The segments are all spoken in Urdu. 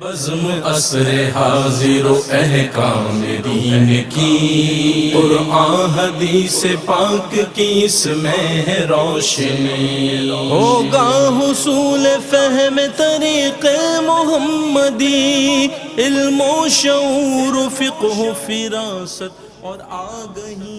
بزم عصر حاضر و احکام دین کی، قرآن حدیث پاک کی اس میں ہے روشنی، ہوگا حصول فہم طریق محمدی، علم و شعور و فقہ و فراست اور آگہی۔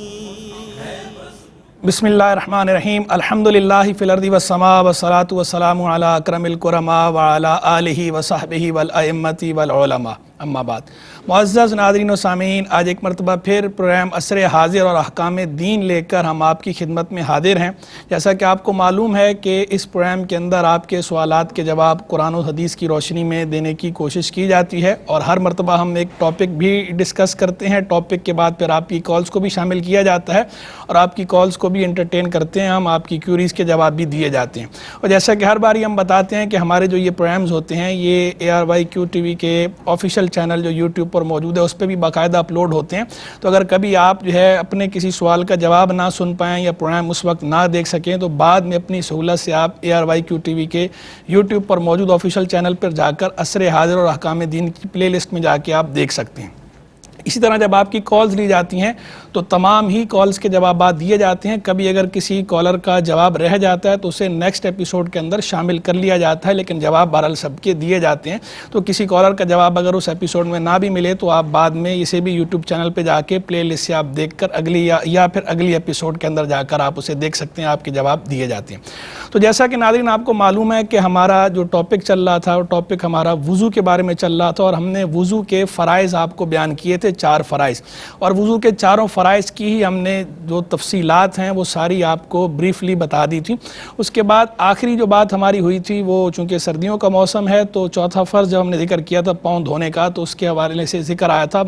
بسم اللہ الرحمن الرحیم، الحمدللہ فی الارض والسماء والصلاة والسلام علی اکرم الکرماء وعلی آلہ وصحبہ والائمۃ والعلماء، اما بعد۔ معزز ناظرین و سامعین، آج ایک مرتبہ پھر پروگرام عصر حاضر اور احکام دین لے کر ہم آپ کی خدمت میں حاضر ہیں۔ جیسا کہ آپ کو معلوم ہے کہ اس پروگرام کے اندر آپ کے سوالات کے جواب قرآن و حدیث کی روشنی میں دینے کی کوشش کی جاتی ہے، اور ہر مرتبہ ہم ایک ٹاپک بھی ڈسکس کرتے ہیں۔ ٹاپک کے بعد پھر آپ کی کالز کو بھی شامل کیا جاتا ہے، اور آپ کی کالز کو بھی انٹرٹین کرتے ہیں ہم، آپ کی کیوریز کے جواب بھی دیے جاتے ہیں۔ اور جیسا کہ ہر باری ہم بتاتے ہیں کہ ہمارے جو یہ پروگرامز ہوتے ہیں یہ ARYQ TV کے آفیشیل چینل جو یوٹیوب پر موجود ہے اس پہ بھی باقاعدہ اپلوڈ ہوتے ہیں۔ تو اگر کبھی آپ جو ہے اپنے کسی سوال کا جواب نہ سن پائیں یا پروگرام اس وقت نہ دیکھ سکیں، تو بعد میں اپنی سہولت سے آپ ARYQ TV کے یوٹیوب پر موجود آفیشیل چینل پر جا کر عصر حاضر اور احکام دین کی پلے لسٹ میں جا کے آپ دیکھ سکتے ہیں۔ اسی طرح جب آپ کی کالز لی جاتی ہیں تو تمام ہی کالز کے جوابات دیے جاتے ہیں۔ کبھی اگر کسی کالر کا جواب رہ جاتا ہے تو اسے نیکسٹ ایپیسوڈ کے اندر شامل کر لیا جاتا ہے، لیکن جواب بہرحال سب کے دیے جاتے ہیں۔ تو کسی کالر کا جواب اگر اس ایپیسوڈ میں نہ بھی ملے تو آپ بعد میں اسے بھی یوٹیوب چینل پہ جا کے پلے لسٹ سے آپ دیکھ کر اگلی یا پھر اگلی ایپیسوڈ کے اندر جا کر آپ اسے دیکھ سکتے ہیں، آپ کے جواب دیے جاتے ہیں۔ تو جیسا کہ ناظرین آپ کو معلوم ہے کہ ہمارا جو ٹاپک چل رہا تھا وہ ٹاپک ہمارا وضو کے بارے میں چل رہا تھا، اور ہم نے وضو کے فرائض آپ کو بیان کیے تھے، 4 فرائض، اور وضو کے چاروں فرائض کی ہی ہم نے جو تفصیلات ہیں وہ ساری آپ کو بریفلی بتا دی تھی۔ اس کے بعد آخری جو بات ہماری ہوئی تھی وہ چونکہ سردیوں کا موسم ہے تو چوتھا فرض جب ہم نے ذکر کیا تھا پاؤں دھونے کا، تو اس کے حوالے سے ذکر آیا تھا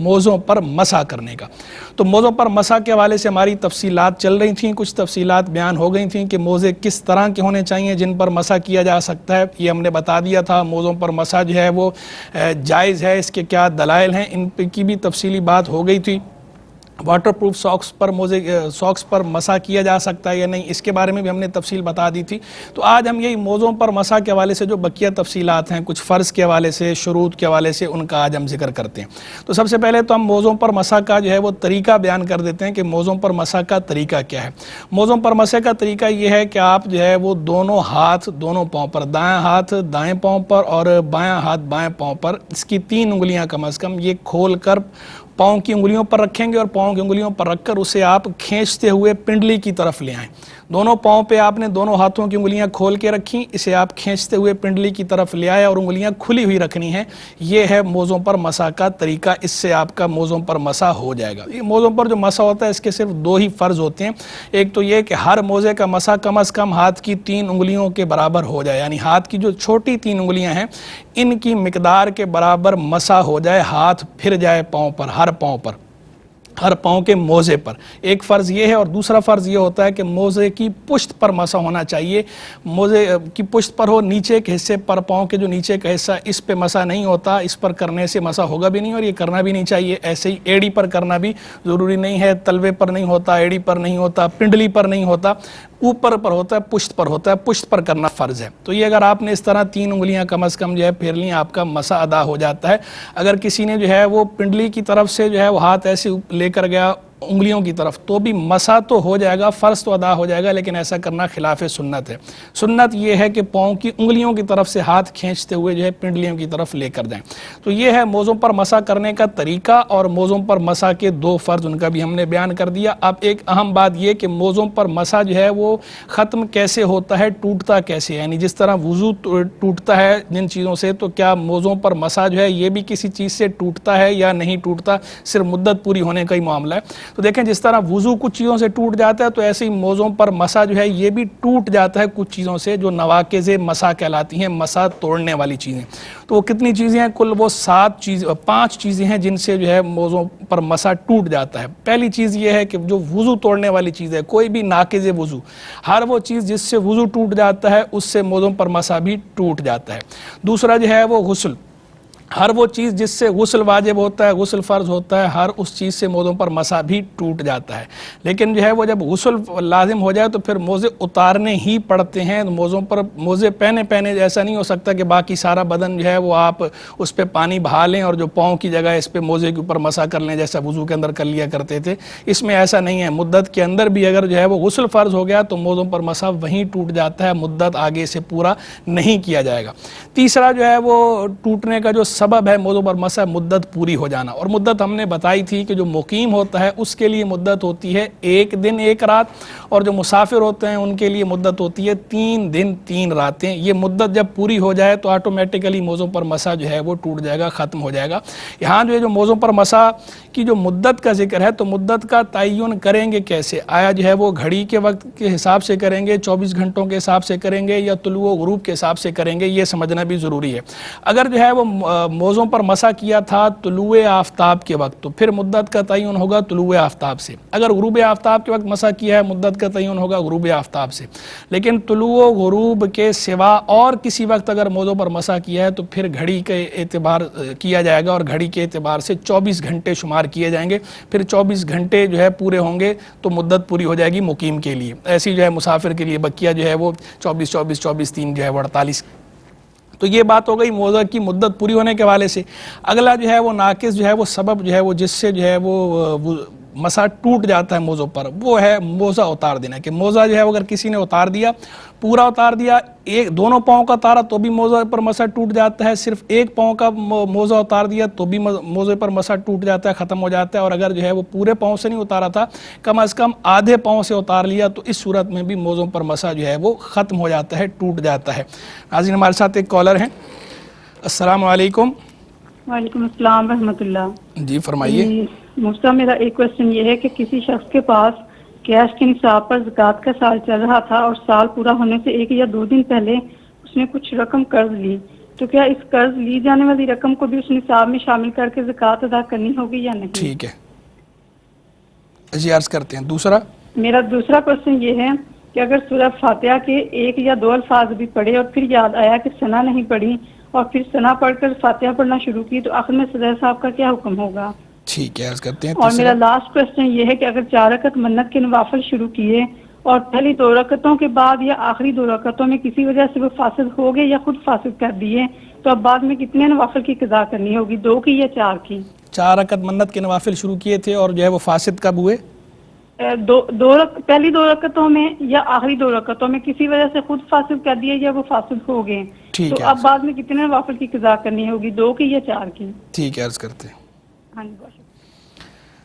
موزوں پر مسح کرنے کا۔ تو موزوں پر مسح کے حوالے سے ہماری تفصیلات چل رہی تھیں، کچھ تفصیلات بیان ہو گئی تھیں کہ موزے کس طرح کے ہونے چاہیے جن پر مسح کیا جا سکتا ہے، یہ ہم نے بتا دیا تھا۔ موزوں پر مسح جو ہے وہ جائز ہے، اس کے کیا دلائل ہیں، ان کی بھی تفصیلی بات ہو گئی تھی۔ واٹر پروف ساکس پر مسح کیا جا سکتا ہے یا نہیں، اس کے بارے میں بھی ہم نے تفصیل بتا دی تھی۔ تو آج ہم یہی موضوع پر مسح کے حوالے سے جو بقیہ تفصیلات ہیں، کچھ فرض کے حوالے سے، شروط کے حوالے سے، ان کا آج ہم ذکر کرتے ہیں۔ تو سب سے پہلے تو ہم موضوع پر مسح کا جو ہے وہ طریقہ بیان کر دیتے ہیں کہ موضوع پر مسح کا طریقہ کیا ہے۔ موضوع پر مسح کا طریقہ یہ ہے کہ آپ جو ہے وہ دونوں ہاتھ دونوں پاؤں پر، دائیں ہاتھ دائیں پاؤں پر اور بایاں ہاتھ بائیں پاؤں پر، اس کی 3 انگلیاں کم از کم یہ کھول کر پاؤں کی انگلیوں پر رکھیں گے، اور پاؤں کی انگلیوں پر رکھ کر اسے آپ کھینچتے ہوئے پنڈلی کی طرف لے آئیں۔ دونوں پاؤں پہ آپ نے دونوں ہاتھوں کی انگلیاں کھول کے رکھیں، اسے آپ کھینچتے ہوئے پنڈلی کی طرف لے آئے اور انگلیاں کھلی ہوئی رکھنی ہیں۔ یہ ہے موزوں پر مسح کا طریقہ، اس سے آپ کا موزوں پر مسح ہو جائے گا۔ یہ موزوں پر جو مسح ہوتا ہے اس کے صرف 2 ہی فرض ہوتے ہیں۔ ایک تو یہ کہ ہر موزے کا مسح کم از کم ہاتھ کی 3 انگلیوں کے برابر ہو جائے، یعنی ہاتھ کی جو چھوٹی 3 انگلیاں ہیں ان کی مقدار کے برابر مسح ہو جائے، ہاتھ پھر جائے پاؤں پر، ہر پاؤں کے موزے پر۔ ایک فرض یہ ہے، اور دوسرا فرض یہ ہوتا ہے کہ موزے کی پشت پر مسح ہونا چاہیے۔ موزے کی پشت پر ہو، نیچے کے حصے پر، پاؤں کے جو نیچے کا حصہ اس پہ مسح نہیں ہوتا، اس پر کرنے سے مسح ہوگا بھی نہیں اور یہ کرنا بھی نہیں چاہیے۔ ایسے ہی ایڑی پر کرنا بھی ضروری نہیں ہے، تلوے پر نہیں ہوتا، ایڑی پر نہیں ہوتا، پنڈلی پر نہیں ہوتا، اوپر پر ہوتا ہے، پشت پر ہوتا ہے، پشت پر کرنا فرض ہے۔ تو یہ اگر آپ نے اس طرح 3 انگلیاں کم از کم جو ہے پھیر لیں، آپ کا مسح ادا ہو جاتا ہے۔ اگر کسی نے جو ہے وہ پنڈلی کی طرف سے جو ہے وہ ہاتھ ایسے لے کر گیا انگلیوں کی طرف، تو بھی مسح تو ہو جائے گا، فرض تو ادا ہو جائے گا، لیکن ایسا کرنا خلاف سنت ہے۔ سنت یہ ہے کہ پاؤں کی انگلیوں کی طرف سے ہاتھ کھینچتے ہوئے جو ہے پنڈلیوں کی طرف لے کر جائیں۔ تو یہ ہے موزوں پر مسح کرنے کا طریقہ، اور موزوں پر مسح کے 2 فرض ان کا بھی ہم نے بیان کر دیا۔ اب ایک اہم بات یہ کہ موزوں پر مسح جو ہے وہ ختم کیسے ہوتا ہے، ٹوٹتا کیسے ہے، یعنی جس طرح وضو ٹوٹتا ہے جن چیزوں سے، تو کیا موزوں پر مسح جو ہے یہ بھی کسی چیز سے ٹوٹتا ہے یا نہیں ٹوٹتا، صرف مدت پوری ہونے کا ہی معاملہ ہے۔ تو دیکھیں جس طرح وضو کچھ چیزوں سے ٹوٹ جاتا ہے، تو ایسے ہی موزوں پر مسح جو ہے یہ بھی ٹوٹ جاتا ہے کچھ چیزوں سے جو نواقض مسح کہلاتی ہیں، مسح توڑنے والی چیزیں۔ تو وہ کتنی چیزیں ہیں؟ کل وہ 5 چیزیں ہیں جن سے جو ہے موزوں پر مسح ٹوٹ جاتا ہے۔ پہلی چیز یہ ہے کہ جو وضو توڑنے والی چیز ہے، کوئی بھی ناقض وضو، ہر وہ چیز جس سے وضو ٹوٹ جاتا ہے اس سے موزوں پر مسح بھی ٹوٹ جاتا ہے۔ دوسرا جو ہے وہ غسل، ہر وہ چیز جس سے غسل واجب ہوتا ہے، غسل فرض ہوتا ہے، ہر اس چیز سے موزوں پر مسح بھی ٹوٹ جاتا ہے. لیکن جو ہے وہ جب غسل لازم ہو جائے تو پھر موزے اتارنے ہی پڑتے ہیں. موزوں پر موزے پہنے ایسا نہیں ہو سکتا کہ باقی سارا بدن جو ہے وہ آپ اس پہ پانی بہا لیں اور جو پاؤں کی جگہ اس پہ موزے کے اوپر مسح کر لیں جیسا وضو کے اندر کر لیا کرتے تھے. اس میں ایسا نہیں ہے. مدت کے اندر بھی اگر جو ہے وہ غسل فرض ہو گیا تو موزوں پر مسح وہیں ٹوٹ جاتا ہے، مدت آگے سے پورا نہیں کیا جائے گا. تیسرا جو ہے وہ ٹوٹنے کا جو سبب ہے موضوع پر مسح مدت پوری ہو جانا. اور مدت ہم نے بتائی تھی کہ جو مقیم ہوتا ہے اس کے لیے مدت ہوتی ہے 1 دن 1 رات، اور جو مسافر ہوتے ہیں ان کے لیے مدت ہوتی ہے 3 دن 3 راتیں. یہ مدت جب پوری ہو جائے تو آٹومیٹیکلی موضوع پر مسح جو ہے وہ ٹوٹ جائے گا، ختم ہو جائے گا. یہاں جو موضوع پر مسح کی جو مدت کا ذکر ہے تو مدت کا تعین کریں گے کیسے؟ آیا جو ہے وہ گھڑی کے وقت کے حساب سے کریں گے، 24 گھنٹوں کے حساب سے کریں گے، یا طلوع و غروب کے حساب سے کریں گے؟ یہ سمجھنا بھی ضروری ہے. اگر جو ہے وہ موضوع پر مسح کیا تھا طلوع آفتاب کے وقت تو پھر مدت کا تعین ہوگا طلوع آفتاب سے. اگر غروب آفتاب کے وقت مسح کیا ہے مدت کا تعین ہوگا غروب آفتاب سے. لیکن طلوع و غروب کے سوا اور کسی وقت اگر موضوع پر مسح کیا ہے تو پھر گھڑی کے اعتبار کیا جائے گا، اور گھڑی کے اعتبار سے 24 گھنٹے شمار کیے جائیں گے. پھر 24 گھنٹے جو ہے پورے ہوں گے تو مدت پوری ہو جائے گی مقیم کے لیے. ایسی جو ہے مسافر کے لیے بقیہ جو ہے وہ 24 3 جو ہے وہ 48. تو یہ بات ہو گئی موضع کی مدت پوری ہونے کے حوالے سے. اگلا جو ہے وہ ناقص جو ہے وہ سبب جو ہے وہ جس سے جو ہے وہ مسح ٹوٹ جاتا ہے موضوع پر، وہ ہے موزہ اتار دینا. کہ موزہ جو ہے اگر کسی نے اتار دیا، پورا اتار دیا، دونوں پاؤں کا اتارا تو بھی موزہ پر مسح ٹوٹ جاتا ہے. صرف ایک پاؤں کا موزہ اتار دیا تو بھی موزے پر مسح ٹوٹ جاتا ہے، ختم ہو جاتا ہے. اور اگر جو ہے وہ پورے پاؤں سے نہیں اتارا تھا، کم از کم آدھے پاؤں سے اتار لیا، تو اس صورت میں بھی موزوں پر مسح جو ہے وہ ختم ہو جاتا ہے، ٹوٹ جاتا ہے. ناظرین ہمارے ساتھ ایک کالر ہیں. السلام علیکم. وعلیکم السلام رحمۃ اللہ. جی فرمائیے. مفتی، میرا ایک کوشچن یہ ہے کہ کسی شخص کے پاس کیش کے نصاب پر زکوٰۃ کا سال چل رہا تھا اور سال پورا ہونے سے 1 یا 2 دن پہلے اس نے کچھ رقم قرض لی، تو کیا اس قرض لی جانے والی رقم کو بھی اس نصاب میں شامل کر کے زکوٰۃ ادا کرنی ہوگی یا نہیں؟ ٹھیک ہے جی، عرض کرتے ہیں. دوسرا میرا دوسرا کوشچن یہ ہے کہ اگر سورہ فاتحہ کے 1 یا 2 الفاظ بھی پڑھے اور پھر یاد آیا کہ ثنا نہیں پڑھی اور پھر ثنا پڑھ کر فاتحہ پڑھنا شروع کی، تو آخر میں صدر صاحب کا کیا حکم ہوگا؟ ٹھیک ہے، عرض کرتے ہیں. اور میرا لاسٹ کوشچن یہ ہے کہ اگر 4 رکعت منت کے نوافل شروع کیے اور پہلی 2 رکعتوں کے بعد یا آخری 2 رکعتوں میں کسی وجہ سے وہ فاسد ہو گئے یا خود فاسد کر دیے، تو اب بعد میں کتنے نوافل کی قضا کرنی ہوگی، 2 کی یا 4 کی؟ 4 رکعت منت کے نوافل شروع کیے تھے اور جو ہے وہ فاسد کب ہوئے؟ پہلی 2 رکعتوں میں یا آخری 2 رکعتوں میں کسی وجہ سے خود فاسد کر دیے یا وہ فاسد ہو گئے، تو اب بعد میں کتنے نوافل کی قضا کرنی ہوگی، 2 کی یا 4 کی؟ ٹھیک ہے، عرض کرتے ہیں. ہاں جی، بہت شکریہ.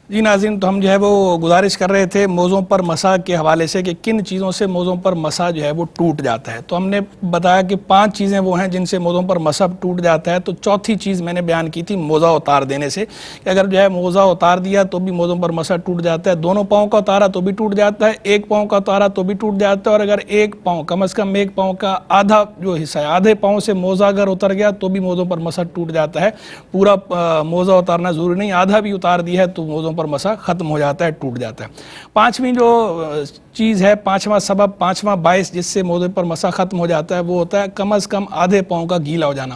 جی ناظرین، تو ہم جو ہے وہ گزارش کر رہے تھے موضوع پر مسح کے حوالے سے کہ کن چیزوں سے موضوع پر مسح جو ہے وہ ٹوٹ جاتا ہے. تو ہم نے بتایا کہ 5 چیزیں وہ ہیں جن سے موضوع پر مسح ٹوٹ جاتا ہے. تو چوتھی چیز میں نے بیان کی تھی موزہ اتار دینے سے، کہ اگر جو ہے موزہ اتار دیا تو بھی موضوع پر مسح ٹوٹ جاتا ہے. دونوں پاؤں کا اتارا تو بھی ٹوٹ جاتا ہے، ایک پاؤں کا اتارا تو بھی ٹوٹ جاتا ہے. اور اگر ایک پاؤں، کم از کم ایک پاؤں کا آدھا جو حصہ ہے، آدھے پاؤں سے موزہ اگر اتر گیا تو بھی موضوع پر مسح ٹوٹ جاتا ہے. پورا موزہ اتارنا ضروری نہیں، آدھا بھی اتار دیا ہے تو موضوع پر مسح ختم ہو جاتا ہے، ٹوٹ جاتا ہے. 5ویں جو چیز ہے، 5واں سبب، 5واں باعث جس سے موضوع پر مسح ختم ہو جاتا ہے، وہ ہوتا ہے کم از کم آدھے پاؤں کا گیلا ہو جانا.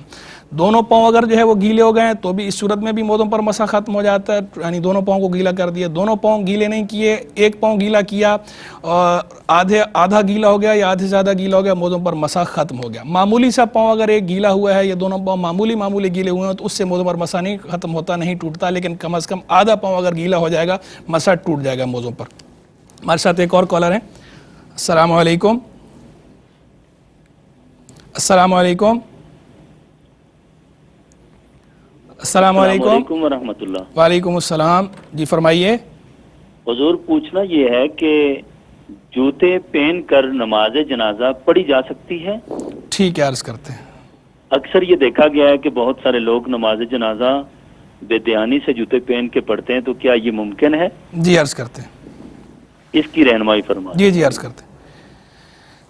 دونوں پاؤں اگر جو ہے وہ گیلے ہو گئے تو بھی اس صورت میں بھی موضوع پر مسح ختم ہو جاتا ہے، یعنی دونوں پاؤں کو گیلا کر دیا. دونوں پاؤں گیلے نہیں کیے، ایک پاؤں گیلا کیا اور آدھا گیلا ہو گیا یا آدھے سے زیادہ گیلا ہو گیا، موضوع پر مسح ختم ہو گیا. معمولی سا پاؤں اگر ایک گیلا ہوا ہے یا دونوں پاؤں معمولی گیلے ہوئے ہیں تو اس سے موضوع پر مسح نہیں ختم ہوتا، نہیں ٹوٹتا. لیکن کم از کم آدھا پاؤں اگر گیلا ہو جائے گا مسح ٹوٹ جائے گا موضوع پر. ہمارے ساتھ ایک اور کالر ہیں. السلام علیکم. السلام علیکم. السلام علیکم ورحمۃ اللہ. وعلیکم السلام. جی فرمائیے. حضور پوچھنا یہ ہے کہ جوتے پہن کر نماز جنازہ پڑھی جا سکتی ہے؟ ٹھیک ہے، عرض کرتے ہیں. اکثر یہ دیکھا گیا ہے کہ بہت سارے لوگ نماز جنازہ بے دھیانی سے جوتے پہن کے پڑھتے ہیں، تو کیا یہ ممکن ہے؟ جی عرض کرتے ہیں. اس کی رہنمائی فرمائیں. جی عرض کرتے ہیں.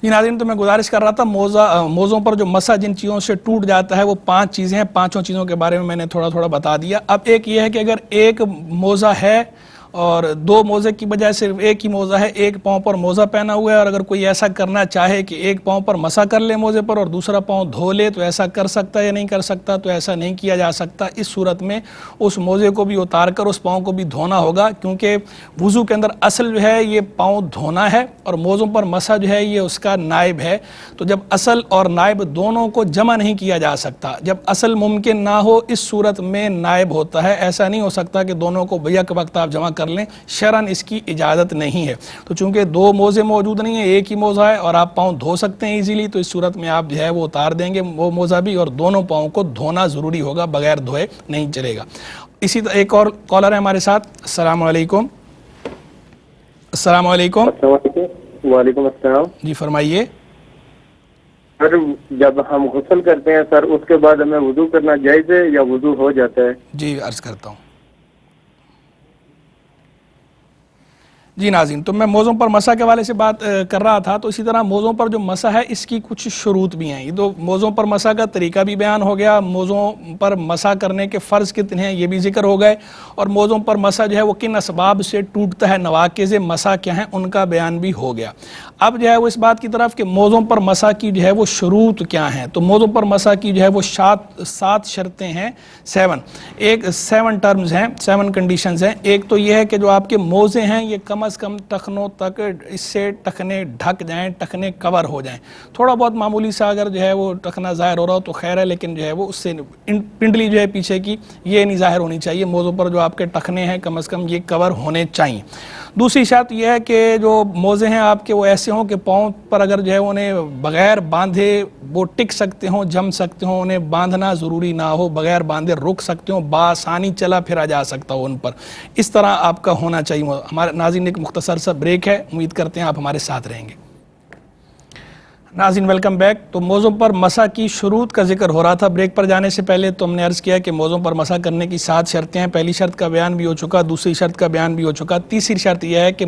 جی ناظرین، تو میں گزارش کر رہا تھا موضوع پر جو مسح جن چیزوں سے ٹوٹ جاتا ہے وہ 5 چیزیں ہیں. 5 چیزوں کے بارے میں نے تھوڑا بتا دیا. اب ایک یہ ہے کہ اگر ایک موزہ ہے اور دو موزے کی بجائے صرف ایک ہی موزہ ہے، ایک پاؤں پر موزہ پہنا ہوا ہے، اور اگر کوئی ایسا کرنا چاہے کہ ایک پاؤں پر مسح کر لے موزے پر اور دوسرا پاؤں دھو لے تو ایسا کر سکتا ہے یا نہیں کر سکتا؟ تو ایسا نہیں کیا جا سکتا۔ اس صورت میں اس موزے کو بھی اتار کر اس پاؤں کو بھی دھونا ہوگا، کیونکہ وضو کے اندر اصل جو ہے یہ پاؤں دھونا ہے اور موزوں پر مسح جو ہے یہ اس کا نائب ہے۔ تو جب اصل اور نائب دونوں کو جمع نہیں کیا جا سکتا، جب اصل ممکن نہ ہو اس صورت میں نائب ہوتا ہے۔ ایسا نہیں ہو سکتا کہ دونوں کو بیک وقت آپ جمع کر لیں، شرعاً اس کی اجازت نہیں ہے۔ تو چونکہ دو موزے موجود نہیں ہیں، ایک ہی موزہ ہے اور آپ پاؤں دھو سکتے ہیں ایزیلی، تو اس صورت میں آپ جو ہے وہ اتار دیں گے وہ موزہ بھی، اور دونوں پاؤں کو دھونا ضروری ہوگا، بغیر دھوئے نہیں چلے گا۔ اسی طرح ایک اور کالر ہے ہمارے ساتھ۔ السلام علیکم۔ السلام علیکم۔ وعلیکم السلام۔ جی فرمائیے۔ سر جب ہم غسل کرتے ہیں سر، اس کے بعد ہمیں وضو کرنا جائز ہے یا وضو ہو جاتا ہے؟ جی عرض کرتا ہوں۔ جی ناظرین، تو میں موزوں پر مسح کے حوالے سے بات کر رہا تھا، تو اسی طرح موزوں پر جو مسح ہے اس کی کچھ شروط بھی ہیں۔ یہ تو موزوں پر مسح کا طریقہ بھی بیان ہو گیا، موزوں پر مسح کرنے کے فرض کتنے ہیں یہ بھی ذکر ہو گئے، اور موزوں پر مسح جو ہے وہ کن اسباب سے ٹوٹتا ہے، نواقض مسح کیا ہیں ان کا بیان بھی ہو گیا۔ اب جو ہے وہ اس بات کی طرف کہ موزوں پر مسح کی جو ہے وہ شروط کیا ہیں۔ تو موزوں پر مسح کی جو ہے وہ 7 شرطیں ہیں، 7 ٹرمز ہیں، 7 کنڈیشنز ہیں۔ ایک تو یہ ہے کہ جو آپ کے موزے ہیں یہ کم از کم ٹخنوں تک اس سے ٹخنے ڈھک جائیں، ٹخنے کور ہو جائیں۔ تھوڑا بہت معمولی سا اگر جو ہے وہ ٹخنا ظاہر ہو رہا ہو تو خیر ہے، لیکن جو ہے وہ اس سے پنڈلی جو ہے پیچھے کی یہ نہیں ظاہر ہونی چاہیے۔ موزوں پر جو آپ کے ٹخنے ہیں کم از کم یہ کور ہونے چاہیے۔ دوسری شرط یہ ہے کہ جو موزے ہیں آپ کے وہ ایسے ہوں کہ پاؤں پر اگر جو ہے انہیں بغیر باندھے وہ ٹک سکتے ہوں، جم سکتے ہوں، انہیں باندھنا ضروری نہ ہو، بغیر باندھے رک سکتے ہوں، بآسانی چلا پھرا جا سکتا ہو ان پر، اس طرح آپ کا ہونا چاہیے۔ ہمارے ناظرین ایک مختصر سا بریک ہے، امید کرتے ہیں آپ ہمارے ساتھ رہیں گے۔ ناظرین ویلکم بیک۔ تو موزوں پر مسح کی شروط کا ذکر ہو رہا تھا۔ بریک پر جانے سے پہلے تو ہم نے عرض کیا کہ موزوں پر مسح کرنے کی 7 شرطیں ہیں۔ پہلی شرط کا بیان بھی ہو چکا، دوسری شرط کا بیان بھی ہو چکا، تیسری شرط یہ ہے کہ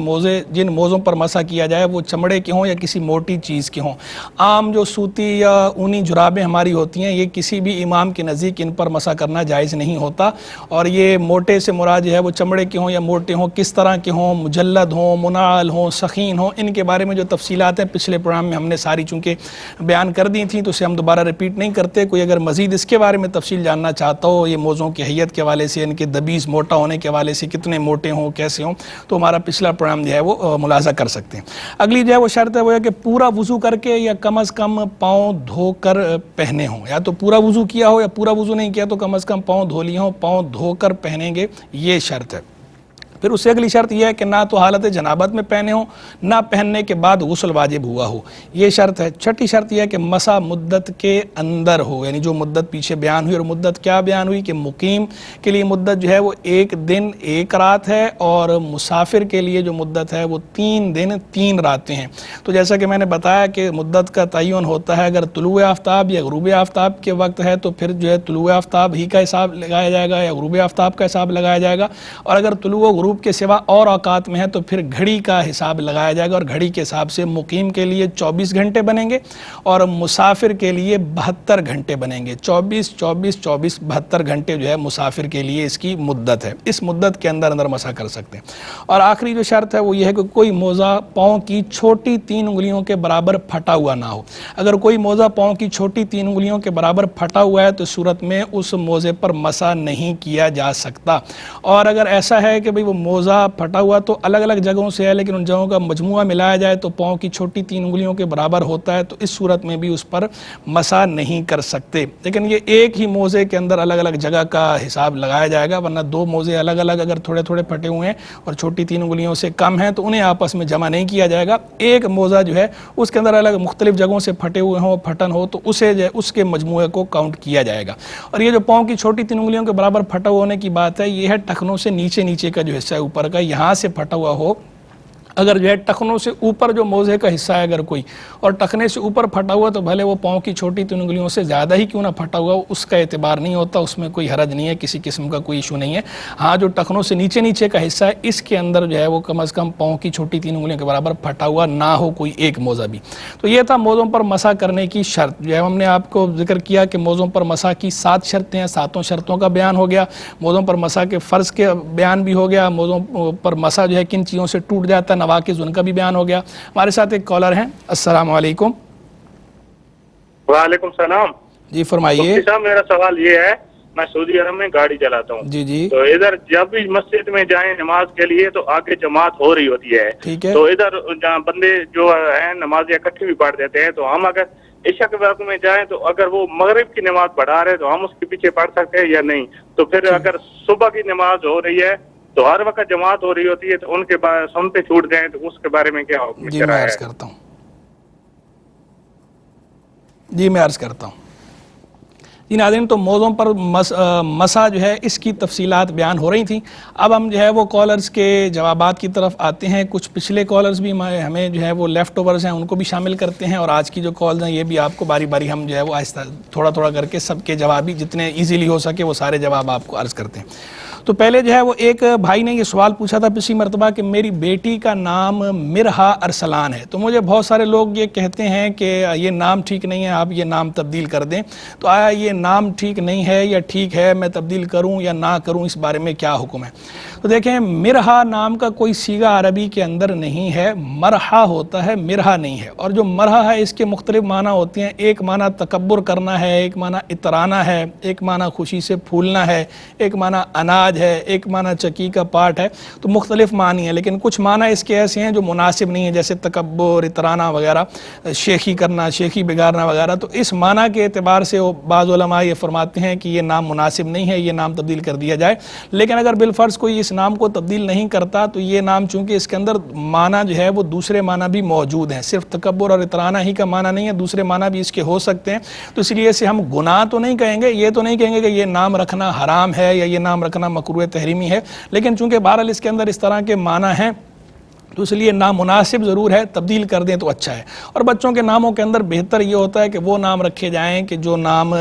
جن موزوں پر مسح کیا جائے وہ چمڑے کے ہوں یا کسی موٹی چیز کے ہوں۔ عام جو سوتی یا اونی جرابیں ہماری ہوتی ہیں یہ کسی بھی امام کے نزدیک ان پر مسح کرنا جائز نہیں ہوتا، اور یہ موٹے سے مراد جو ہے وہ چمڑے کے ہوں یا موٹے ہوں، کس طرح کے ہوں، مجلد ہوں، منعل ہوں، سخین ہوں، ان کے بارے میں جو تفصیلات ہیں پچھلے پروگرام میں ہم نے ساری چونکہ بیان کر دی تھیں تو اسے ہم دوبارہ ریپیٹ نہیں کرتے۔ کوئی اگر مزید اس کے بارے میں تفصیل جاننا چاہتا ہو، یہ موزوں کی حیت کے حوالے سے، ان کے دبیز موٹا ہونے کے حوالے سے، کتنے موٹے ہوں، کیسے ہوں، تو ہمارا پچھلا پروگرام جو ہے وہ ملاحظہ کر سکتے ہیں۔ اگلی جو ہے وہ شرط ہے وہ ہے کہ پورا وضو کر کے یا کم از کم پاؤں دھو کر پہنے ہوں، یا تو پورا وضو کیا ہو یا پورا وضو نہیں کیا تو کم از کم پاؤں دھو لیے ہوں، پاؤں دھو کر پہنیں گے، یہ شرط ہے۔ پھر اس سے اگلی شرط یہ ہے کہ نہ تو حالت جنابت میں پہنے ہوں، نہ پہننے کے بعد غسل واجب ہوا ہو، یہ شرط ہے۔ چھٹی شرط یہ ہے کہ مسح مدت کے اندر ہو، یعنی جو مدت پیچھے بیان ہوئی، اور مدت کیا بیان ہوئی کہ مقیم کے لیے مدت جو ہے وہ 1 دن 1 رات ہے، اور مسافر کے لیے جو مدت ہے وہ 3 دن 3 راتیں ہیں۔ تو جیسا کہ میں نے بتایا کہ مدت کا تعین ہوتا ہے، اگر طلوع آفتاب یا غروب آفتاب کے وقت ہے تو پھر جو ہے طلوع آفتاب ہی کا حساب لگایا جائے گا یا غروب آفتاب کا حساب لگایا جائے گا، اور اگر طلوع و غروب کے سوا اور اوقات میں ہے تو پھر گھڑی کا حساب لگایا جائے گا، اور گھڑی کے حساب سے مقیم کے لیے 24 گھنٹے بنیں گے اور مسافر کے لیے 72 گھنٹے بنیں گے۔ 72 گھنٹے جو ہے مسافر کے لیے اس کی مدت ہے، اس مدت کے اندر مسح کر سکتے ہیں۔ اور آخری جو شرط ہے وہ یہ ہے کہ کوئی موزہ پاؤں کی چھوٹی 3 انگلیوں کے برابر پھٹا ہوا نہ ہو۔ اگر کوئی موزہ پاؤں کی چھوٹی 3 انگلیوں کے برابر پھٹا ہوا ہے تو صورت میں اس موزے پر مسح نہیں کیا جا سکتا۔ اور اگر ایسا ہے کہ وہ موزہ پھٹا ہوا تو الگ الگ جگہوں سے ہے لیکن ان جگہوں کا مجموعہ ملایا جائے تو پاؤں کی چھوٹی 3 انگلیوں کے برابر ہوتا ہے، تو اس صورت میں بھی اس پر مسح نہیں کر سکتے۔ لیکن یہ ایک ہی موزے کے اندر الگ الگ جگہ کا حساب لگایا جائے گا، ورنہ 2 موزے الگ الگ اگر تھوڑے تھوڑے پھٹے ہوئے ہیں اور چھوٹی 3 انگلیوں سے کم ہیں تو انہیں آپس میں جمع نہیں کیا جائے گا۔ ایک موزہ جو ہے اس کے اندر الگ مختلف جگہوں سے پھٹے ہوئے ہوں، پھٹن ہو، تو اسے جو ہے اس کے مجموعے کو کاؤنٹ کیا جائے گا۔ اور یہ جو پاؤں کی چھوٹی 3 انگلیوں کے برابر پھٹا ہونے کی بات ہے، یہ ہے ٹخنوں سے نیچے کا جو حصہ ہے اوپر کا، یہاں سے پھٹا ہوا ہو اگر جو ہے ٹخنوں سے اوپر جو موزے کا حصہ ہے اگر کوئی اور ٹخنے سے اوپر پھٹا ہوا تو بھلے وہ پاؤں کی چھوٹی 3 انگلیوں سے زیادہ ہی کیوں نہ پھٹا ہوا، اس کا اعتبار نہیں ہوتا، اس میں کوئی حرج نہیں ہے، کسی قسم کا کوئی ایشو نہیں ہے۔ ہاں جو ٹخنوں سے نیچے کا حصہ ہے اس کے اندر جو ہے وہ کم از کم پاؤں کی چھوٹی 3 انگلیوں کے برابر پھٹا ہوا نہ ہو کوئی ایک موزہ بھی۔ تو یہ تھا موزوں پر مسح کرنے کی شرط، جو ہے ہم نے آپ کو ذکر کیا کہ موزوں پر مسح کی 7 شرطیں ہیں، 7 شرطوں کا بیان ہو گیا، موزوں پر مسح کے فرض کے بیان بھی ہو گیا، موزوں پر مسح جو ہے کن چیزوں سے ٹوٹ جاتا ہے، نواقض ان کا بھی بیان ہو گیا۔ ہمارے ساتھ ایک کالر ہیں، السلام علیکم۔ وعلیکم السلام جی فرمائیے۔ مفتی صاحب میرا سوال یہ ہے، میں سعودی عرب میں گاڑی چلاتا ہوں جی تو ادھر جب بھی مسجد میں جائیں نماز کے لیے تو آگے جماعت ہو رہی ہوتی ہے، ٹھیک ہے، تو ادھر جہاں بندے جو ہیں نماز اکٹھی بھی پڑھ دیتے ہیں، تو ہم اگر عشاء کے وقت میں جائیں تو اگر وہ مغرب کی نماز پڑھا رہے تو ہم اس کے پیچھے پڑھ سکتے ہیں یا نہیں؟ تو پھر اگر صبح کی نماز ہو رہی ہے تو ہر وقت جماعت ہو رہی ہوتی ہے تو ان کے سنتے چھوٹ جائیں تو اس کے بارے میں کیا حکم جی میں عرض کرتا ہوں۔ جی ناظرین، تو موضوع پر مسح جو ہے اس کی تفصیلات بیان ہو رہی تھیں۔ اب ہم جو ہے وہ کالرز کے جوابات کی طرف آتے ہیں۔ کچھ پچھلے کالرز بھی ہمیں جو ہے وہ لیفٹ اوورز ہیں، ان کو بھی شامل کرتے ہیں، اور آج کی جو کالز ہیں یہ بھی آپ کو باری باری ہم جو ہے وہ آہستہ تھوڑا کر کے سب کے جواب بھی جتنے ایزیلی ہو سکے وہ سارے جواب آپ کو عرض کرتے ہیں۔ تو پہلے جو ہے وہ ایک بھائی نے یہ سوال پوچھا تھا پچھلی مرتبہ کہ میری بیٹی کا نام مرہا ارسلان ہے، تو مجھے بہت سارے لوگ یہ کہتے ہیں کہ یہ نام ٹھیک نہیں ہے، آپ یہ نام تبدیل کر دیں، تو آیا یہ نام ٹھیک نہیں ہے یا ٹھیک ہے، میں تبدیل کروں یا نہ کروں، اس بارے میں کیا حکم ہے؟ تو دیکھیں، مرہا نام کا کوئی صیغہ عربی کے اندر نہیں ہے، مرہا ہوتا ہے، مرہا نہیں ہے، اور جو مرہا ہے اس کے مختلف معنی ہوتے ہیں۔ ایک معنی تکبر کرنا ہے، ایک معنی اترانا ہے، ایک معنی خوشی سے پھولنا ہے، ایک معنی اناج ہے، ایک معنی چکی کا پارٹ ہے، تو مختلف معنی ہیں، لیکن کچھ معنی اس کے ایسے ہیں جو مناسب نہیں ہیں، جیسے تکبر، اترانا وغیرہ، شیخی کرنا، شیخی بگاڑنا وغیرہ۔ تو اس معنی کے اعتبار سے بعض علماء یہ فرماتے ہیں کہ یہ نام مناسب نہیں ہے، یہ نام تبدیل کر دیا جائے۔ لیکن اگر بالفرض کوئی اس نام کو تبدیل نہیں کرتا تو یہ نام چونکہ اس کے اندر معنی جو ہے وہ دوسرے معنی بھی موجود ہیں، صرف تکبر اور اترانا ہی کا معنی نہیں ہے، دوسرے معنی بھی اس کے ہو سکتے ہیں، تو اس لیے اسے ہم گناہ تو نہیں کہیں گے، یہ تو نہیں کہیں گے کہ یہ نام رکھنا حرام ہے یا یہ نام رکھنا مکروہ تحریمی ہے، لیکن چونکہ بہرحال اس کے اندر اس طرح کے معنی ہیں تو اس لیے نامناسب ضرور ہے، تبدیل کر دیں تو اچھا ہے۔ اور بچوں کے ناموں کے اندر بہتر یہ ہوتا ہے کہ وہ نام رکھے جائیں کہ جو نام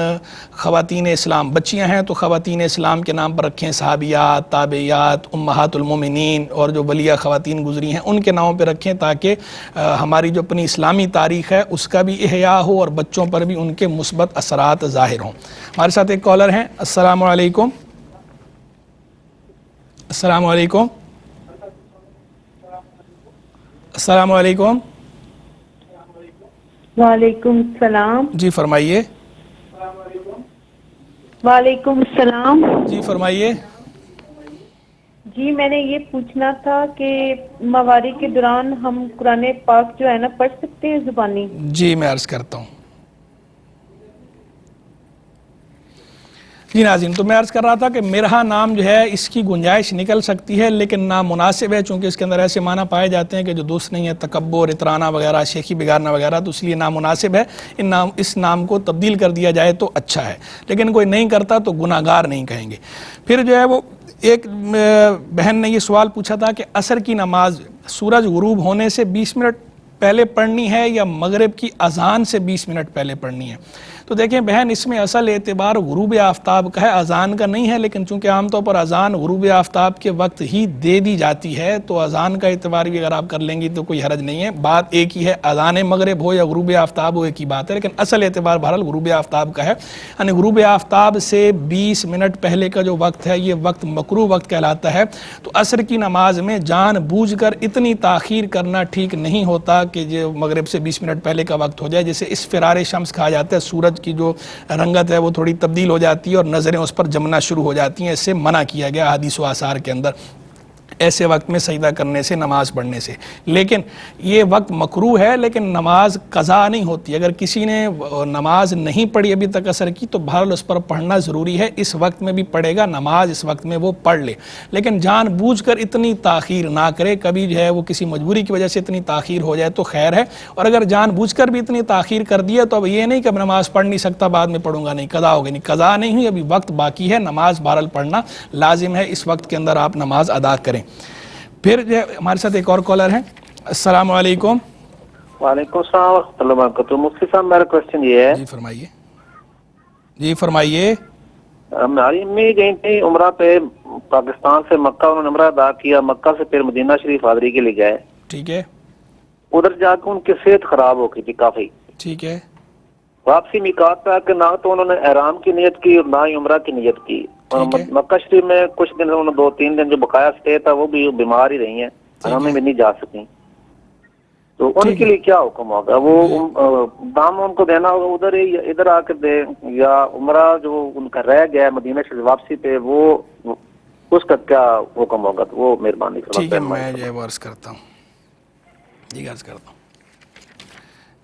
خواتین اسلام، بچیاں ہیں تو خواتین اسلام کے نام پر رکھیں، صحابیات، تابعیات، امہات المومنین، اور جو ولیہ خواتین گزری ہیں ان کے ناموں پہ رکھیں، تاکہ ہماری جو اپنی اسلامی تاریخ ہے اس کا بھی احیاء ہو اور بچوں پر بھی ان کے مثبت اثرات ظاہر ہوں۔ ہمارے ساتھ ایک کالر ہیں، السلام علیکم۔ السلام علیکم۔ السلام علیکم۔ وعلیکم السلام۔ جی فرمائیے۔ وعلیکم السلام۔ جی فرمائیے۔ جی میں نے یہ پوچھنا تھا کہ مواری کے دوران ہم قرآن پاک جو ہے نا پڑھ سکتے ہیں زبانی؟ جی میں عرض کرتا ہوں۔ جی ناظرین، تو میں عرض کر رہا تھا کہ مرہا نام جو ہے اس کی گنجائش نکل سکتی ہے، لیکن نام مناسب ہے، چونکہ اس کے اندر ایسے معنی پائے جاتے ہیں کہ جو درست نہیں ہے، تکبر، اترانا وغیرہ، شیخی بگاڑنا وغیرہ، تو اس لیے نامناسب ہے۔ اس نام کو تبدیل کر دیا جائے تو اچھا ہے، لیکن کوئی نہیں کرتا تو گناہ گار نہیں کہیں گے۔ پھر جو ہے وہ ایک بہن نے یہ سوال پوچھا تھا کہ عصر کی نماز سورج غروب ہونے سے 20 منٹ پہلے پڑھنی ہے یا مغرب کی اذان سے 20 منٹ پہلے پڑھنی ہے؟ تو دیکھیں بہن، اس میں اصل اعتبار غروب آفتاب کا ہے، اذان کا نہیں ہے، لیکن چونکہ عام طور پر اذان غروب آفتاب کے وقت ہی دے دی جاتی ہے تو اذان کا اعتبار بھی اگر آپ کر لیں گی تو کوئی حرج نہیں ہے، بات ایک ہی ہے، اذان مغرب ہو یا غروب آفتاب ہو ایک ہی بات ہے، لیکن اصل اعتبار بہرحال غروب آفتاب کا ہے۔ یعنی غروب آفتاب سے 20 منٹ پہلے کا جو وقت ہے یہ وقت مکروہ وقت کہلاتا ہے، تو عصر کی نماز میں جان بوجھ کر اتنی تاخیر کرنا ٹھیک نہیں ہوتا کہ جو مغرب سے 20 منٹ پہلے کا وقت ہو جائے، جسے اسفرار شمس کہا جاتا ہے، سورج کی جو رنگت ہے وہ تھوڑی تبدیل ہو جاتی ہے اور نظریں اس پر جمنا شروع ہو جاتی ہیں، اس سے منع کیا گیا حدیث و آثار کے اندر ایسے وقت میں سجدہ کرنے سے، نماز پڑھنے سے۔ لیکن یہ وقت مکروہ ہے، لیکن نماز قضا نہیں ہوتی۔ اگر کسی نے نماز نہیں پڑھی ابھی تک عصر کی تو بہرحال اس پر پڑھنا ضروری ہے، اس وقت میں بھی پڑھے گا، نماز اس وقت میں وہ پڑھ لے، لیکن جان بوجھ کر اتنی تاخیر نہ کرے۔ کبھی جو ہے وہ کسی مجبوری کی وجہ سے اتنی تاخیر ہو جائے تو خیر ہے، اور اگر جان بوجھ کر بھی اتنی تاخیر کر دیا تو اب یہ نہیں کہ اب نماز پڑھ نہیں سکتا، بعد میں پڑھوں گا، نہیں، قضا ہوگی، نہیں، قضا نہیں ہوئی، ابھی وقت باقی ہے، نماز بہرحال پڑھنا لازم ہے، اس وقت کے اندر آپ نماز ادا کریں۔ پھر جو ہے ہمارے ساتھ ایک اور کالر ہیں، السلام علیکم. وعلیکم السلام ورحمۃ اللہ وبرکاتہ. مفتی صاحب میرا کوشچن یہ ہے, جی فرمائیے. جی فرمائیے. ہماری امی گئی تھی عمرہ پہ پاکستان سے مکہ, انہوں نے عمرہ ادا کیا, مکہ سے پھر مدینہ شریف حاضری کے لیے گئے. ٹھیک ہے. ادھر جا کے ان کی صحت خراب ہو گئی تھی کافی. ٹھیک ہے. واپسی میقات پہ آ کے نہ تو انہوں نے احرام کی نیت کی اور نہ ہی عمرہ کی نیت کی. ٹھیک ہے. مکہ شریف میں کچھ دن, انہوں نے 2-3 دن جو بقایا اسٹے تھا وہ بھی بیمار ہی رہی ہیں, ہمیں بھی نہیں جا سکیں. تو ان کے لیے کیا حکم ہوگا؟ وہ دام ان کو دینا ہوگا ادھر ہی یا ادھر آ کے دے, یا عمرہ جو ان کا رہ گیا مدینہ سے واپسی پہ وہ اس کا کیا حکم ہوگا؟ تو وہ مہربانی کریں. ٹھیک ہے, میں جو ہے وہ عرض کرتا ہوں. جی عرض کرتا ہوں.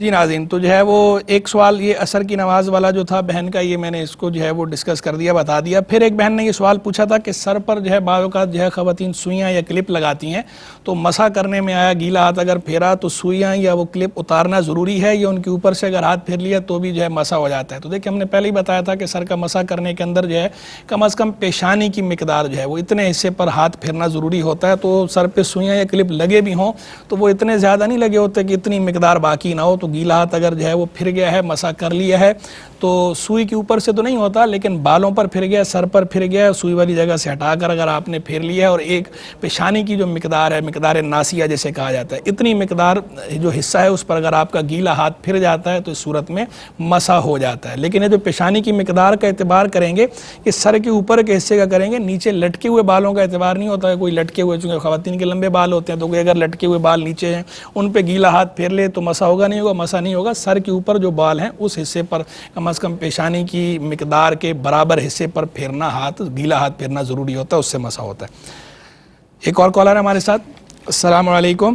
جی ناظرین, تو جو ہے وہ ایک سوال یہ عصر کی نماز والا جو تھا بہن کا, یہ میں نے اس کو جو ہے وہ ڈسکس کر دیا, بتا دیا. پھر ایک بہن نے یہ سوال پوچھا تھا کہ سر پر جو ہے بعض اوقات جو ہے خواتین سوئیاں یا کلپ لگاتی ہیں, تو مسح کرنے میں آیا گیلا ہاتھ اگر پھیرا تو سوئیاں یا وہ کلپ اتارنا ضروری ہے, یا ان کے اوپر سے اگر ہاتھ پھیر لیا تو بھی جو ہے مسح ہو جاتا ہے؟ تو دیکھیں ہم نے پہلے ہی بتایا تھا کہ سر کا مسح کرنے کے اندر جو ہے کم از کم پیشانی کی مقدار جو ہے وہ اتنے حصے پر ہاتھ پھیرنا ضروری ہوتا ہے. تو سر پہ سوئیاں یا کلپ لگے بھی ہوں تو وہ اتنے زیادہ نہیں لگے ہوتے کہ اتنی مقدار باقی نہ ہو. تو گیلا ہاتھ اگر جو ہے وہ پھر گیا ہے, مسح کر لیا ہے, تو سوئی کے اوپر سے تو نہیں ہوتا, لیکن بالوں پر پھر گیا, سر پر پھر گیا, سوئی والی جگہ سے ہٹا کر اگر آپ نے پھیر لیا ہے, اور ایک پیشانی کی جو مقدار ہے, مقدار ناسیہ جیسے کہا جاتا ہے, اتنی مقدار جو حصہ ہے اس پر اگر آپ کا گیلا ہاتھ پھر جاتا ہے تو اس صورت میں مسح ہو جاتا ہے. لیکن یہ جو پیشانی کی مقدار کا اعتبار کریں گے, یہ سر کے اوپر کے حصے کا کریں گے, نیچے لٹکے ہوئے بالوں کا اعتبار نہیں ہوتا ہے. کوئی لٹکے ہوئے, چونکہ خواتین کے لمبے بال ہوتے ہیں, تو کوئی اگر لٹکے ہوئے بال نیچے ہیں ان پہ گیلا ہاتھ پھیر لے تو مسح ہوگا نہیں ہوگا؟ مسح نہیں ہوگا. سر کے اوپر جو بال ہیں اس حصے پر کم از کم پیشانی کی مقدار کے برابر حصے پر پھیرنا, ہاتھ گیلا ہاتھ پھیرنا ضروری ہوتا ہے, اس سے مسح ہوتا ہے. ایک اور کالر ہے ہمارے ساتھ. السلام علیکم.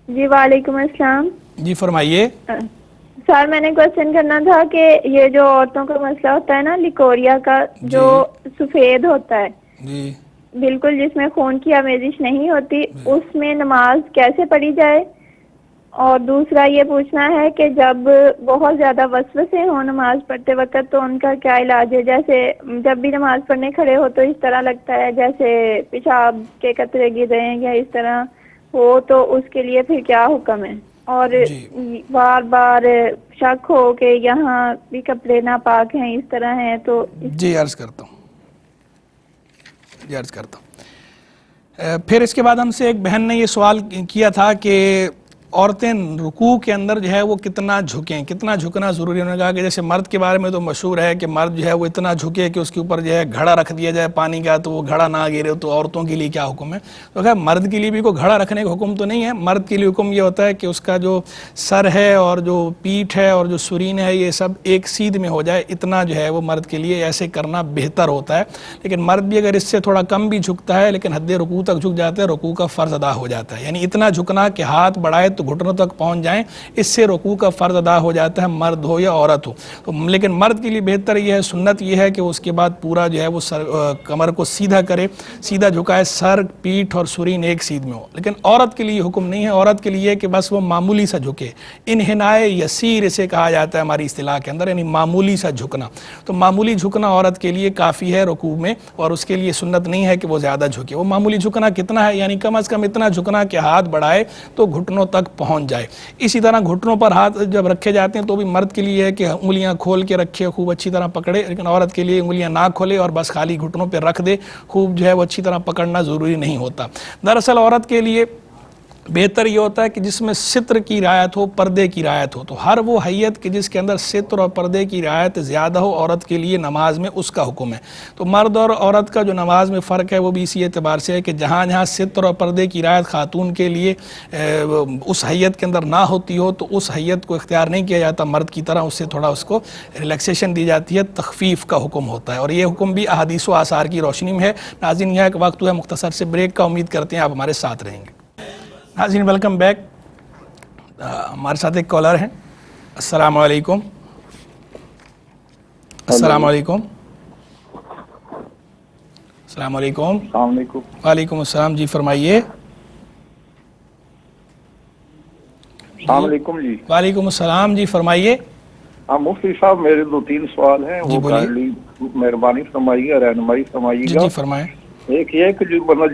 جی وعلیکم السلام. جی فرمائیے. سر میں نے کوشچن کرنا تھا کہ یہ جو عورتوں کا مسئلہ ہوتا ہے نا, لیکوریا کا, جو سفید ہوتا ہے, جی بالکل جس میں خون کی آمیزش نہیں ہوتی, اس میں نماز کیسے پڑھی جائے؟ اور دوسرا یہ پوچھنا ہے کہ جب بہت زیادہ وسوسے ہوں نماز پڑھتے وقت تو ان کا کیا علاج ہے؟ جیسے جب بھی نماز پڑھنے کھڑے ہو تو اس طرح لگتا ہے جیسے پیشاب کے قطرے گر رہے ہیں یا اس طرح ہو, تو اس کے لیے پھر کیا حکم ہے؟ اور بار بار شک ہو کہ یہاں بھی کپڑے ناپاک ہیں, اس طرح ہیں, تو جی عرض کرتا ہوں. پھر اس کے بعد ہم سے ایک بہن نے یہ سوال کیا تھا کہ عورتیں رکوع کے اندر جو ہے وہ کتنا جھکیں, کتنا جھکنا ضروری ہے. انہوں نے کہا کہ جیسے مرد کے بارے میں تو مشہور ہے کہ مرد جو ہے وہ اتنا جھکے کہ اس کے اوپر جو ہے گھڑا رکھ دیا جائے پانی کا تو وہ گھڑا نہ گرے. تو عورتوں کے لیے کیا حکم ہے؟ تو کہا مرد کے لیے بھی کوئی گھڑا رکھنے کا حکم تو نہیں ہے. مرد کے لیے حکم یہ ہوتا ہے کہ اس کا جو سر ہے اور جو پیٹھ ہے اور جو سرین ہے یہ سب ایک سیدھ میں ہو جائے, اتنا جو ہے وہ مرد کے لیے ایسے کرنا بہتر ہوتا ہے. لیکن مرد بھی اگر اس سے تھوڑا کم بھی جھکتا ہے لیکن حد رکوع تک جھک جاتا ہے, رکوع کا فرض ادا ہو جاتا ہے. یعنی اتنا جھکنا کہ ہاتھ بڑھائے تو گھٹنوں تک پہنچ جائیں, اس سے رکوع کا فرض ادا ہو جاتا ہے, مرد ہو یا عورت ہو. تو لیکن مرد کے لیے بہتر یہ ہے, سنت یہ ہے کہ اس کے بعد پورا جو ہے وہ کمر کو سیدھا کرے, سیدھا جھکائے, سر پیٹھ اور سرین ایک سیدھ میں ہو. لیکن عورت کے لیے حکم نہیں ہے. عورت کے لیے کہ بس وہ معمولی سا جھکے, انحنائے یسیر اسے کہا جاتا ہے ہماری اصطلاح کے اندر, یعنی معمولی سا جھکنا. تو معمولی جھکنا عورت کے لیے کافی ہے رکوع میں, اور اس کے لیے سنت نہیں ہے کہ وہ زیادہ جھکے. وہ معمولی جھکنا کتنا ہے؟ یعنی کم از کم اتنا جھکنا کہ ہاتھ بڑھائے تو گھٹنوں تک پہنچ جائے. اسی طرح گھٹنوں پر ہاتھ جب رکھے جاتے ہیں تو بھی مرد کے لیے ہے کہ انگلیاں کھول کے رکھے, خوب اچھی طرح پکڑے. لیکن عورت کے لیے انگلیاں نہ کھولے اور بس خالی گھٹنوں پہ رکھ دے, خوب جو ہے وہ اچھی طرح پکڑنا ضروری نہیں ہوتا. دراصل عورت کے لیے بہتر یہ ہوتا ہے کہ جس میں ستر کی رعایت ہو, پردے کی رعایت ہو. تو ہر وہ حیت کہ جس کے اندر ستر اور پردے کی رعایت زیادہ ہو, عورت کے لیے نماز میں اس کا حکم ہے. تو مرد اور عورت کا جو نماز میں فرق ہے وہ بھی اسی اعتبار سے ہے کہ جہاں جہاں ستر اور پردے کی رعایت خاتون کے لیے اس حیت کے اندر نہ ہوتی ہو تو اس حیت کو اختیار نہیں کیا جاتا مرد کی طرح, اس سے تھوڑا اس کو ریلیکسیشن دی جاتی ہے, تخفیف کا حکم ہوتا ہے. اور یہ حکم بھی احادیث و آثار کی روشنی میں ہے. ناظرین یہاں ایک وقت ہے مختصر سے بریک کا, امید کرتے ہیں آپ ہمارے ساتھ رہیں گے. ناظرین ویلکم بیک. ہمارے ساتھ ایک کالر ہیں. السلام علیکم. السلام علیکم. السلام علیکم. السلام علیکم. وعلیکم السلام. جی فرمائیے. السلام علیکم. جی وعلیکم السلام. جی فرمائیے. ہاں مفتی صاحب میرے 2-3 سوال ہیں, جی وہ کائنڈلی مہربانی فرمائیے, رہنمائی فرمائیے گا. جی فرمائیں. ایک یہ کہ جو بندہ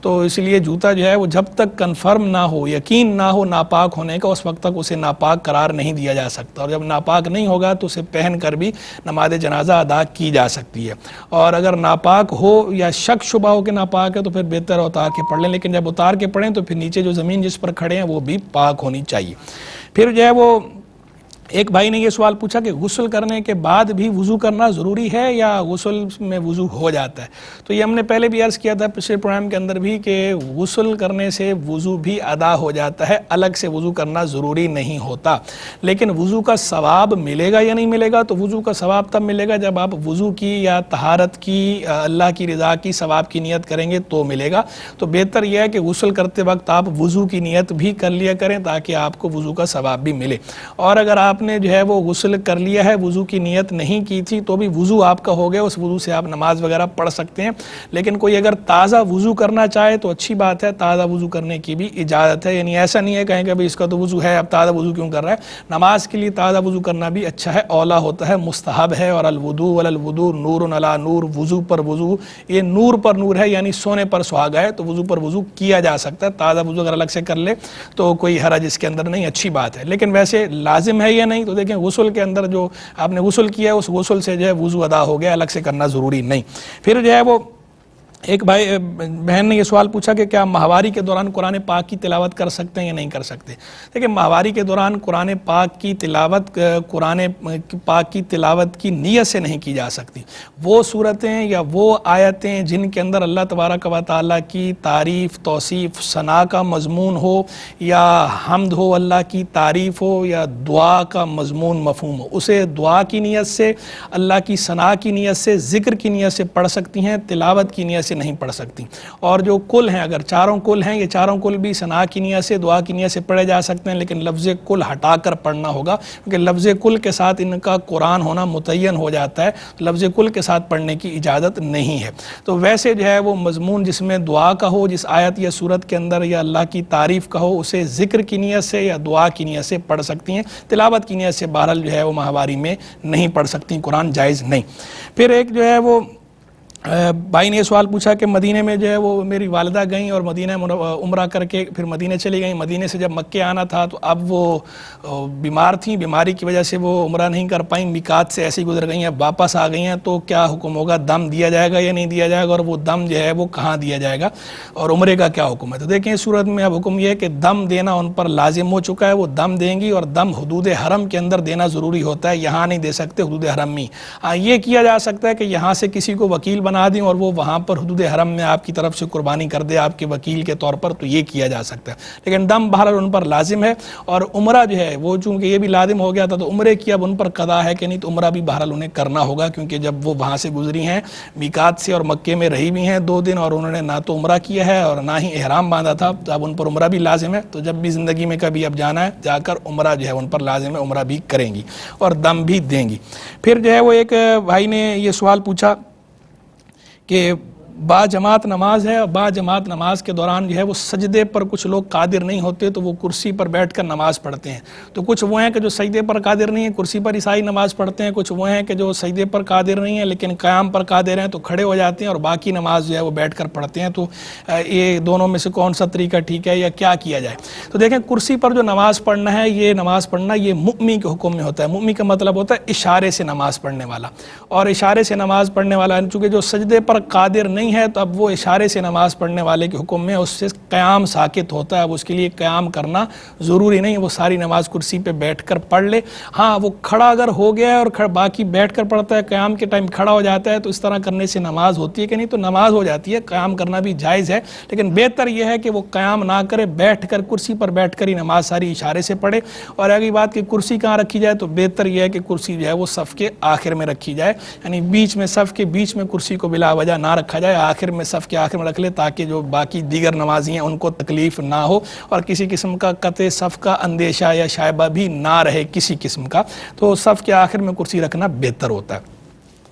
تو اس لیے جوتا جو ہے وہ جب تک کنفرم نہ ہو، یقین نہ ہو ناپاک ہونے کا، اس وقت تک اسے ناپاک قرار نہیں دیا جا سکتا. اور جب ناپاک نہیں ہوگا تو اسے پہن کر بھی نماز جنازہ ادا کی جا سکتی ہے. اور اگر ناپاک ہو یا شک شبہ ہو کہ ناپاک ہے تو پھر بہتر ہے اتار کے پڑھ لیں، لیکن جب اتار کے پڑھیں تو پھر نیچے جو زمین جس پر کھڑے ہیں وہ بھی پاک ہونی چاہیے. پھر جو ہے وہ ایک بھائی نے یہ سوال پوچھا کہ غسل کرنے کے بعد بھی وضو کرنا ضروری ہے یا غسل میں وضو ہو جاتا ہے. تو یہ ہم نے پہلے بھی عرض کیا تھا پچھلے پروگرام کے اندر بھی کہ غسل کرنے سے وضو بھی ادا ہو جاتا ہے، الگ سے وضو کرنا ضروری نہیں ہوتا. لیکن وضو کا ثواب ملے گا یا نہیں ملے گا؟ تو وضو کا ثواب تب ملے گا جب آپ وضو کی یا طہارت کی، اللہ کی رضا کی، ثواب کی نیت کریں گے تو ملے گا. تو بہتر یہ ہے کہ غسل کرتے وقت آپ وضو کی نیت بھی کر لیا کریں تاکہ آپ کو وضو کا ثواب بھی ملے. اور اگر آپ نے جو ہے وہ غسل کر لیا ہے، وضو کی نیت نہیں کی تھی، تو بھی وضو آپ کا ہو گیا، اس وضو سے آپ نماز وغیرہ پڑھ سکتے ہیں. لیکن کوئی اگر تازہ وضو کرنا چاہے تو اچھی بات ہے، تازہ وضو کرنے کی بھی اجازت ہے. یعنی ایسا نہیں ہے کہیں کہ بھئی اس کا تو وضو ہے، اب تازہ وضو کیوں کر رہا ہے. نماز کے لیے تازہ وضو کرنا بھی اچھا ہے، اولا ہوتا ہے، مستحب ہے. اور الوضو والوضو نور علی نور، وضو پر وضو، یہ نور پر نور ہے، یعنی سونے پر سہاگا ہے. تو وضو پر وضو کیا جا سکتا ہے. تازہ وضو اگر الگ سے کر لے تو کوئی حرج اس کے اندر نہیں، اچھی بات ہے. لیکن ویسے لازم ہے یا نہیں؟ تو دیکھیں غسل کے اندر جو آپ نے غسل کیا ہے اس غسل سے جو ہے وضو ادا ہو گیا، الگ سے کرنا ضروری نہیں. پھر جو ہے وہ ایک بہن نے یہ سوال پوچھا کہ کیا ماہواری کے دوران قرآن پاک کی تلاوت کر سکتے ہیں یا نہیں کر سکتے. دیکھیں ماہواری کے دوران قرآن پاک کی تلاوت کی نیت سے نہیں کی جا سکتی. وہ صورتیں یا وہ آیتیں جن کے اندر اللہ تبارک و تعالیٰ کی تعریف، توصیف، ثنا کا مضمون ہو یا حمد ہو، اللہ کی تعریف ہو یا دعا کا مضمون مفہوم ہو، اسے دعا کی نیت سے، اللہ کی ثنا کی نیت سے، ذکر کی نیت سے پڑھ سکتی ہیں، تلاوت کی نیت سے نہیں پڑھ سکتی. اور جو کل ہیں، اگر چاروں کل ہیں، یہ چاروں کل بھی ثنا کی نیت سے، دعا کی نیت سے پڑھے جا سکتے ہیں، لیکن لفظ کل ہٹا کر پڑھنا ہوگا کیونکہ لفظ کل کے ساتھ ان کا قرآن ہونا متعین ہو جاتا ہے. لفظ کل کے ساتھ پڑھنے کی اجازت نہیں ہے. تو ویسے جو ہے وہ مضمون جس میں دعا کا ہو، جس آیت یا سورت کے اندر یا اللہ کی تعریف کا ہو، اسے ذکر کی نیت سے یا دعا کی نیت سے پڑھ سکتی ہیں. تلاوت کی نیت سے بہرحال جو ہے وہ ماہواری میں نہیں پڑھ سکتی، قرآن جائز نہیں. پھر ایک جو ہے وہ بھائی نے یہ سوال پوچھا کہ مدینے میں جو ہے وہ میری والدہ گئیں اور مدینہ عمرہ کر کے پھر مدینے چلی گئیں. مدینے سے جب مکے آنا تھا تو اب وہ بیمار تھیں، بیماری کی وجہ سے وہ عمرہ نہیں کر پائیں، میقات سے ایسے ہی گزر گئی ہیں، واپس آ گئی ہیں. تو کیا حکم ہوگا؟ دم دیا جائے گا یا نہیں دیا جائے گا؟ اور وہ دم جو ہے وہ کہاں دیا جائے گا؟ اور عمرے کا کیا حکم ہے؟ تو دیکھیں اس صورت میں اب حکم یہ ہے کہ دم دینا ان پر لازم ہو چکا ہے، وہ دم دیں گی. اور دم حدود حرم کے اندر دینا ضروری ہوتا ہے، یہاں نہیں دے سکتے حدود حرم میں. یہ کیا جا سکتا ہے کہ یہاں سے کسی کو وکیل بنا دیں اور وہ وہاں پر حدود حرم میں آپ کی طرف سے قربانی کر دے آپ کے وکیل کے طور پر، تو یہ کیا جا سکتا ہے. لیکن دم بہرحال ان پر لازم ہے. اور عمرہ جو ہے وہ چونکہ یہ بھی لازم ہو گیا تھا تو عمرے کی اب ان پر قضا ہے کہ نہیں، تو عمرہ بھی بہرحال انہیں کرنا ہوگا کیونکہ جب وہ وہاں سے گزری ہیں میقات سے اور مکے میں رہی بھی ہیں 2 دن اور انہوں نے نہ تو عمرہ کیا ہے اور نہ ہی احرام باندھا تھا، تو اب ان پر عمرہ بھی لازم ہے. تو جب بھی زندگی میں کبھی اب جانا ہے جا کر عمرہ جو ہے ان پر لازم ہے، عمرہ بھی کریں گی اور دم بھی دیں گی. پھر جو ہے وہ ایک بھائی نے یہ سوال پوچھا کہ با جماعت نماز ہے اور با جماعت نماز کے دوران جو ہے وہ سجدے پر کچھ لوگ قادر نہیں ہوتے تو وہ کرسی پر بیٹھ کر نماز پڑھتے ہیں. تو کچھ وہ ہیں کہ جو سجدے پر قادر نہیں ہیں، کرسی پر عیسائی نماز پڑھتے ہیں. کچھ وہ ہیں کہ جو سجدے پر قادر نہیں ہیں لیکن قیام پر قادر ہیں تو کھڑے ہو جاتے ہیں اور باقی نماز جو ہے وہ بیٹھ کر پڑھتے ہیں. تو یہ دونوں میں سے کون سا طریقہ ٹھیک ہے یا کیا کیا جائے؟ تو دیکھیں کرسی پر جو نماز پڑھنا ہے، یہ نماز پڑھنا یہ مؤمن کے حکم میں ہوتا ہے. مؤمن کا مطلب ہوتا ہے اشارے سے نماز پڑھنے والا، اور اشارے سے نماز پڑھنے والا چونکہ جو سجدے پر قادر نہیں ہے تو اب وہ اشارے سے نماز پڑھنے والے کے حکم میں اس سے قیام ساکت ہوتا ہے. اب اس کے لیے قیام کرنا ضروری نہیں، وہ ساری نماز کرسی پہ بیٹھ کر پڑھ لے. ہاں وہ کھڑا اگر ہو گیا ہے اور باقی بیٹھ کر پڑھتا ہے، قیام کے ٹائم کھڑا ہو جاتا ہے، تو اس طرح کرنے سے نماز ہوتی ہے کہ نہیں؟ تو نماز ہو جاتی ہے، قیام کرنا بھی جائز ہے. لیکن بہتر یہ ہے کہ وہ قیام نہ کرے، بیٹھ کر کرسی پر بیٹھ کر ہی نماز ساری اشارے سے پڑھے. اور اگلی بات کہ کرسی کہاں رکھی جائے، تو بہتر یہ ہے کہ کرسی جو ہے وہ صف کے آخر میں رکھی جائے، یعنی بیچ میں، صف کے بیچ میں کرسی کو بلا وجہ نہ رکھا جائے، آخر میں، صف کے آخر میں رکھ لے تاکہ جو باقی دیگر نمازی ہیں ان کو تکلیف نہ ہو اور کسی قسم کا قطع صف کا اندیشہ یا شائبہ بھی نہ رہے کسی قسم کا. تو صف کے آخر میں کرسی رکھنا بہتر ہوتا ہے.